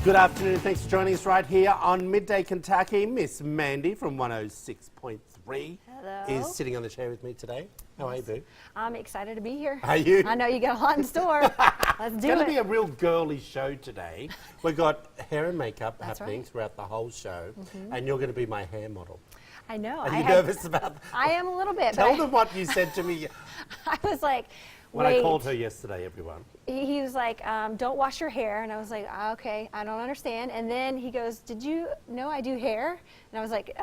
Good afternoon. Thanks for joining us right here on Midday Kentucky. Miss Mandy from 106.3 is sitting on the chair with me today. How are you, boo? I'm excited to be here. Are you? I know you got a lot in store. Let's do It's going to it. be a real girly show today. We've got hair and makeup happening right. throughout the whole show, and you're going to be my hair model. I know. Are you nervous about that? I am a little bit. Tell but them what you said to me I was like, when wait. I called her yesterday, everyone. He was like, don't wash your hair. And I was like, okay, I don't understand. And then he goes, did you know I do hair? And I was like,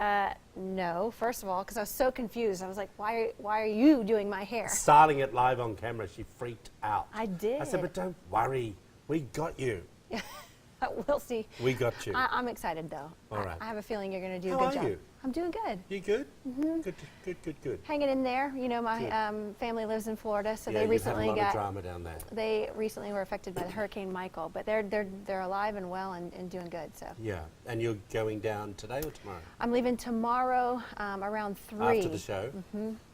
no, first of all, because I was so confused. I was like, why are you doing my hair? Starting it live on camera, she freaked out. I did. I said, but don't worry. We got you. We'll see. We got you. I'm excited, though. All right. I have a feeling you're going to do How a good are job. you? I'm doing good. You good? Good. Hanging in there. You know, my family lives in Florida, so Yeah, they you've had a recently lot got. of drama down there. They recently were affected by the Hurricane Michael, but they're alive and well and doing good. So Yeah, and you're going down today or tomorrow? I'm leaving tomorrow around 3. After the show?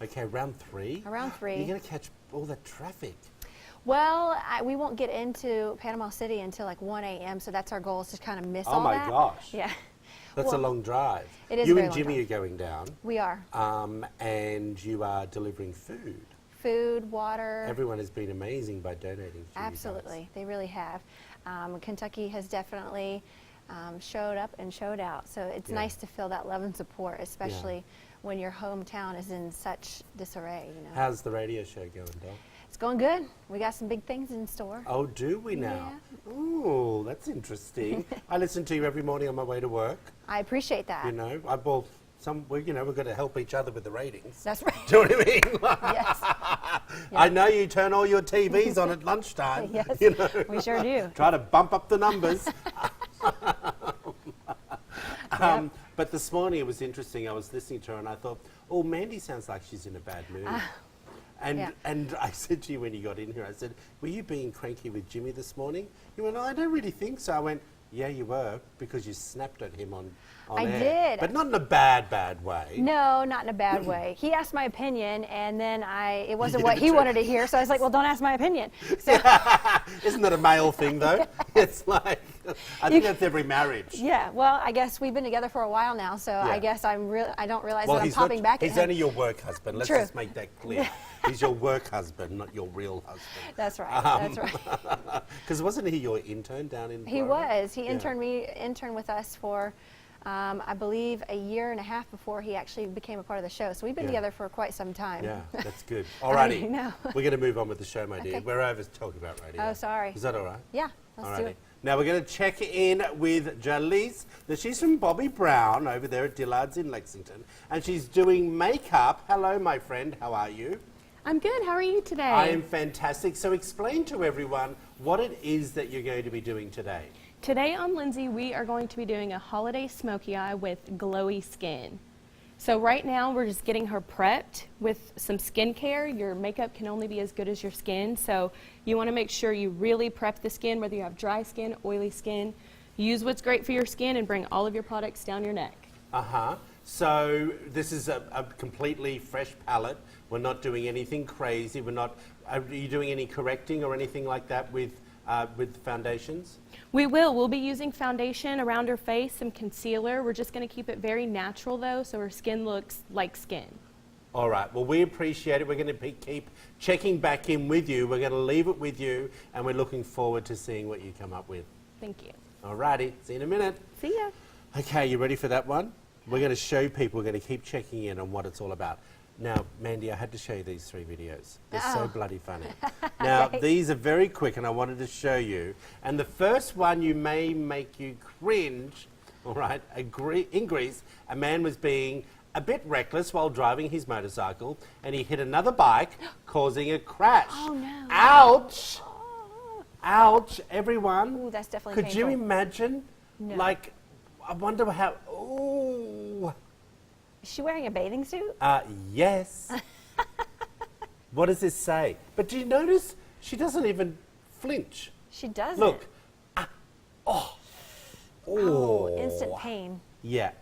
Okay, round 3? Around 3. You're going to catch all that traffic. Well, we won't get into Panama City until like 1 a.m., so that's our goal, is to kind of miss all my that. gosh. Yeah. That's a long drive. It is a You very and long Jimmy drive. are going down. We are. And you are delivering food. Food, water. Everyone has been amazing by donating to you guys. Absolutely. They really have. Kentucky has definitely showed up and showed out. So it's nice to feel that love and support, especially when your hometown is in such disarray. You know. How's the radio show going, Doc? It's going good. We got some big things in store. Oh, do we now? Ooh, that's interesting. I listen to you every morning on my way to work. I appreciate that. You know, we've got to help each other with the ratings. That's right. Do you know what I mean? Yes. I know you turn all your TVs on at lunchtime. Yes, you know. we sure do. Try to bump up the numbers. But this morning it was interesting. I was listening to her and I thought, oh, Mandy sounds like she's in a bad mood. And I said to you when you got in here, I said, were you being cranky with Jimmy this morning? You went, I don't really think so. I went, yeah, you were, because you snapped at him on I air. did. But not in a bad way. No, not in a bad way. He asked my opinion, and then it wasn't gave what it he to wanted to hear, so I was like, well, don't ask my opinion. So, Isn't that a male thing, though? It's like, I think that's every marriage. yeah, well, I guess we've been together for a while now, so I guess I don't realize that I'm popping back at He's him. only your work husband. Let's True. just make that clear. He's your work husband, not your real husband. That's right, that's right. Because wasn't he your intern down in He Florida? was. He interned with us for, I believe, a year and a half before he actually became a part of the show. So we've been together for quite some time. Yeah, that's good. Alrighty, I know. we're going to move on with the show, my dear. Okay. We're over talking about radio. Oh, sorry. Is that all right? Yeah, let's do it. Now we're going to check in with Jalise. Now she's from Bobby Brown over there at Dillard's in Lexington, and she's doing makeup. Hello, my friend. How are you? I'm good. How are you today? I am fantastic. So explain to everyone what it is that you're going to be doing today. Today on Lindsay, we are going to be doing a holiday smoky eye with glowy skin. So right now, we're just getting her prepped with some skincare. Your makeup can only be as good as your skin, so you want to make sure you really prep the skin, whether you have dry skin, oily skin. Use what's great for your skin and bring all of your products down your neck. Uh-huh. So this is a completely fresh palette. We're not doing anything crazy. Are you doing any correcting or anything like that with foundations? We will. We'll be using foundation around her face, some concealer. We're just going to keep it very natural, though, so her skin looks like skin. All right. Well, we appreciate it. We're going to keep checking back in with you. We're going to leave it with you, and we're looking forward to seeing what you come up with. Thank you. All righty. See you in a minute. See ya. Okay, you ready for that one? We're going to show people. We're going to keep checking in on what it's all about. Now, Mandy, I had to show you these 3 videos. They're so bloody funny. Now, these are very quick, and I wanted to show you. And the first one may make you cringe. All right, in Greece, a man was being a bit reckless while driving his motorcycle, and he hit another bike, causing a crash. Oh, no. Ouch! Ouch, everyone. Ooh, that's definitely Could you painful. imagine? No. Like, I wonder how... Ooh. Is she wearing a bathing suit? Yes. What does this say? But do you notice she doesn't even flinch? She doesn't. Look. Oh, instant pain. Yeah.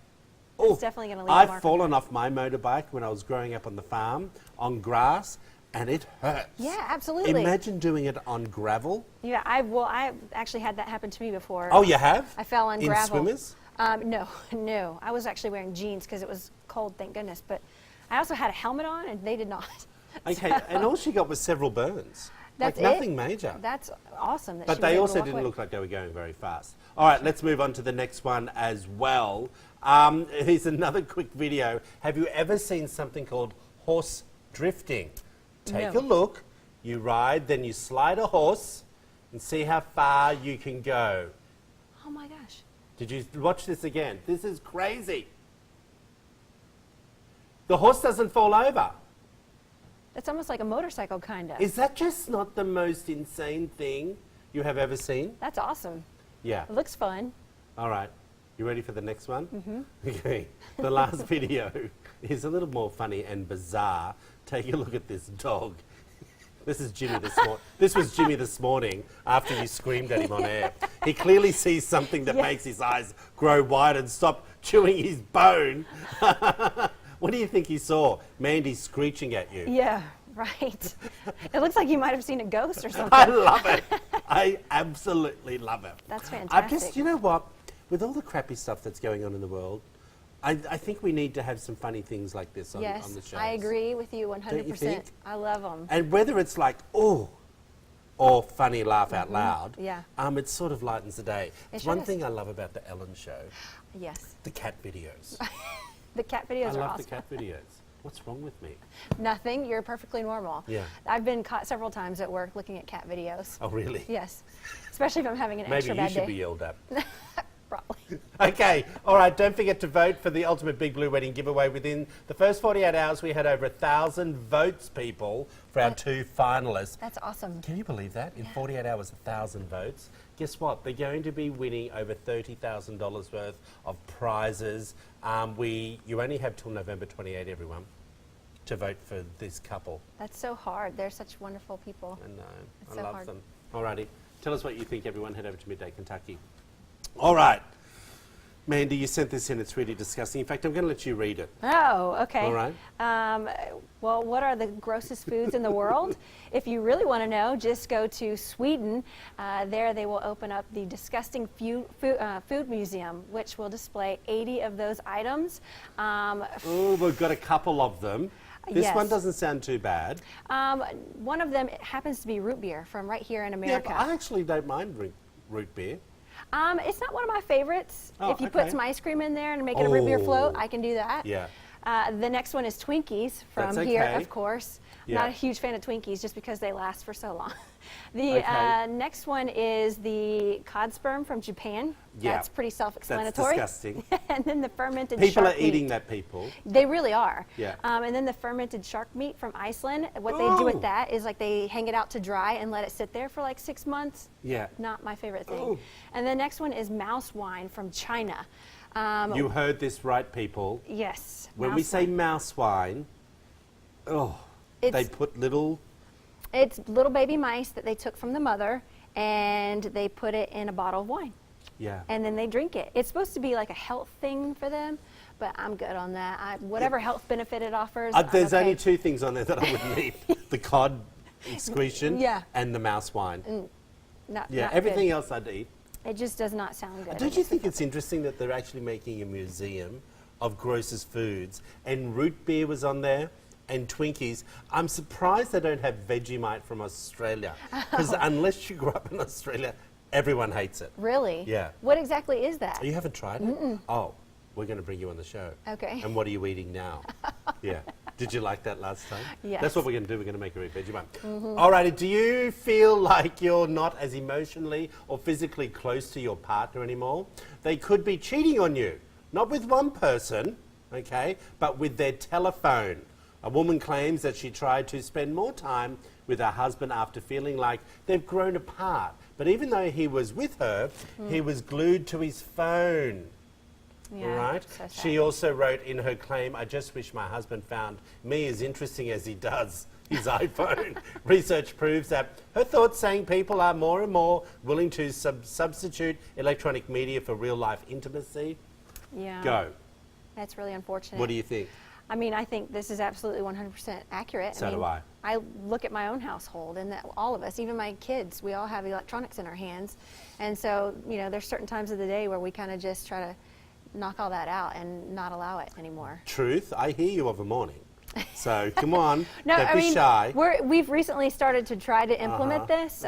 It's definitely going to leave a I've mark. fallen off my motorbike when I was growing up on the farm on grass. And it hurts. Yeah, absolutely. Imagine doing it on gravel. Yeah, I actually had that happen to me before. Oh, you have? I fell on in gravel. Swimmers? No. I was actually wearing jeans because it was cold, thank goodness. But I also had a helmet on, and they did not. Okay, So and all she got was several burns. That's like nothing it. major. That's awesome. That But she was they able to also walk didn't away. look like they were going very fast. All right, let's move on to the next one as well. Here's another quick video. Have you ever seen something called horse drifting? Take No. a look. You ride, then you slide a horse and see how far you can go. Oh my gosh. Did you watch this again? This is crazy. The horse doesn't fall over. That's almost like a motorcycle, kind of. Is that just not the most insane thing you have ever seen? That's awesome. Yeah. It looks fun. All right. You ready for the next one? Mm-hmm. Okay. The last video is a little more funny and bizarre. Take a look at this dog. This is Jimmy this morning. This was Jimmy this morning after you screamed at him on air. He clearly sees something that makes his eyes grow wide and stop chewing his bone. What do you think he saw? Mandy screeching at you. Yeah, right. It looks like you might have seen a ghost or something. I love it. I absolutely love it. That's I fantastic. just, you know what? With all the crappy stuff that's going on in the world, I think we need to have some funny things like this on the Yes, shows. I agree with you 100%. Don't you think? I love them. And whether it's like, oh, or funny laugh out loud, Yeah. it sort of lightens the day. It's sure one does. thing I love about the Ellen show, Yes. the cat videos. The cat I videos are love awesome. the cat videos. What's wrong with me? Nothing. You're perfectly normal. Yeah. I've been caught several times at work looking at cat videos. Oh, really? Yes. Especially if I'm having an Maybe extra you bad should day. be yelled at. Probably. Okay, all right, don't forget to vote for the Ultimate Big Blue Wedding giveaway. Within the first 48 hours, we had over 1,000 votes, people, for our two finalists. That's awesome. Can you believe that? In 48 hours, 1,000 votes. Guess what? They're going to be winning over $30,000 worth of prizes. You only have till November 28, everyone, to vote for this couple. That's so hard. They're such wonderful people. I know. It's I so love hard. them. Alrighty. Tell us what you think, everyone. Head over to Midday Kentucky. All right. Mandy, you sent this in. It's really disgusting. In fact, I'm going to let you read it. Oh, okay. All right. Well, what are the grossest foods in the world? If you really want to know, just go to Sweden. There they will open up the Disgusting Food Museum, which will display 80 of those items. Oh, we've got a couple of them. This Yes. one doesn't sound too bad. One of them happens to be root beer from right here in Yeah, America. but I actually don't mind root beer. It's not one of my favorites. Oh, If you okay. put some ice cream in there and make it a root beer float, Oh. I can do that. Yeah. The next one is Twinkies from That's here, okay. of course. Yeah. Not a huge fan of Twinkies just because they last for so long. The Okay. next one is the cod sperm from Japan. Yeah. That's pretty That's self-explanatory. disgusting. And then the fermented People shark are eating meat. that, people. They really are. Yeah. And then the fermented shark meat from Iceland. What they do Ooh. with that is like they hang it out to dry and let it sit there for like 6 months. Yeah. Not my favorite thing. Ooh. And the next one is mouse wine from China. You heard this right, people. Yes. When we mouse say wine. mouse wine, they It's- put little... It's little baby mice that they took from the mother and they put it in a bottle of wine Yeah. and then they drink it. It's supposed to be like a health thing for them, but I'm good on that. Whatever health benefit it offers. I'm There's okay. only two things on there that I wouldn't eat. The cod excretion Yeah. and the mouse wine. Not, Yeah, not everything good. else I'd eat. It just does not sound good. Don't you think it's interesting that they're actually making a museum of grossest foods and root beer was on there and Twinkies? I'm surprised they don't have Vegemite from Australia because unless you grew up in Australia, everyone hates it. Really? Yeah. What exactly is that? You haven't tried it? Oh, we're going to bring you on the show. Okay. And what are you eating now? Yeah. Did you like that last time? Yes. That's what we're going to do. We're going to make her eat Vegemite. All righty. Do you feel like you're not as emotionally or physically close to your partner anymore? They could be cheating on you. Not with one person, okay, but with their telephone. A woman claims that she tried to spend more time with her husband after feeling like they've grown apart. But even though he was with her, he was glued to his phone. Yeah, Right? so sad. She also wrote in her claim, I just wish my husband found me as interesting as he does his iPhone. Research proves that her thoughts saying people are more and more willing to substitute electronic media for real life intimacy. Yeah. Go. That's really unfortunate. What do you think? I mean, I think this is absolutely 100% accurate. So I mean, do I. I look at my own household, and that all of us, even my kids, we all have electronics in our hands. And so, you know, there's certain times of the day where we kind of just try to knock all that out and not allow it anymore. Truth, I hear you of a morning. So come on, No, don't I be mean, shy. we've recently started to try to implement this.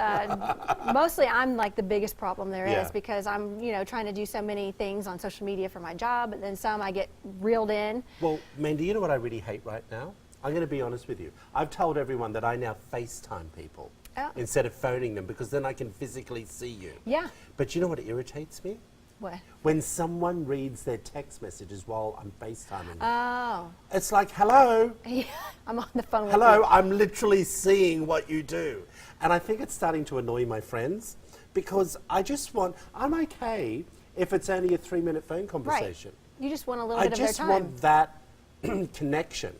Mostly I'm like the biggest problem there Yeah. is, because I'm, you know, trying to do so many things on social media for my job, and then some I get reeled in. Well, Mandy, you know what I really hate right now? I'm going to be honest with you. I've told everyone that I now FaceTime people Oh. instead of phoning them, because then I can physically see you. Yeah. But you know what irritates me? What? When someone reads their text messages while I'm FaceTiming. Oh. It's like, hello, Yeah, I'm on the phone with hello, you. I'm literally seeing what you do. And I think it's starting to annoy my friends, because I'm okay if it's only a 3-minute phone Right. conversation. You just want a little I bit of their just time. want that connection.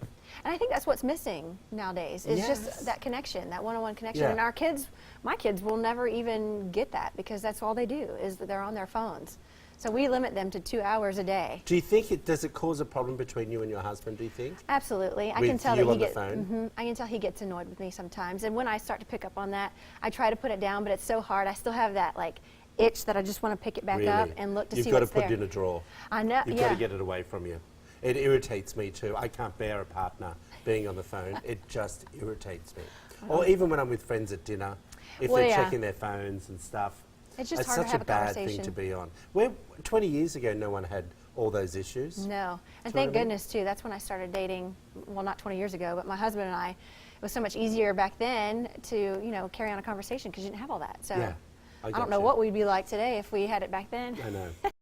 And I think that's what's missing nowadays, is Yes. just that connection, that one-on-one connection. Yeah. And our kids, my kids will never even get that, because that's all they do, is that they're on their phones. So we limit them to 2 hours a day. Do you think does it cause a problem between you and your husband, do you think? Absolutely. I With can tell you that on the phone? I can tell he gets annoyed with me sometimes. And when I start to pick up on that, I try to put it down, but it's so hard. I still have that like itch that I just want to pick it back Really? up and look to You've see got what's to put there. it in a drawer. I know. You've yeah. got to get it away from you. It irritates me too. I can't bear a partner being on the phone. It just irritates me. Or even when I'm with friends at dinner, if Well, they're yeah. checking their phones and stuff. It's just hard to such have a a bad thing conversation. to be on. Where 20 years ago, no one had all those issues. No. And Do you know thank what I mean? goodness, too. That's when I started dating. Well, not 20 years ago, but my husband and I, it was so much easier back then to, you know, carry on a conversation, because you didn't have all that. So Yeah, I I don't get know you. what we'd be like today if we had it back then. I know.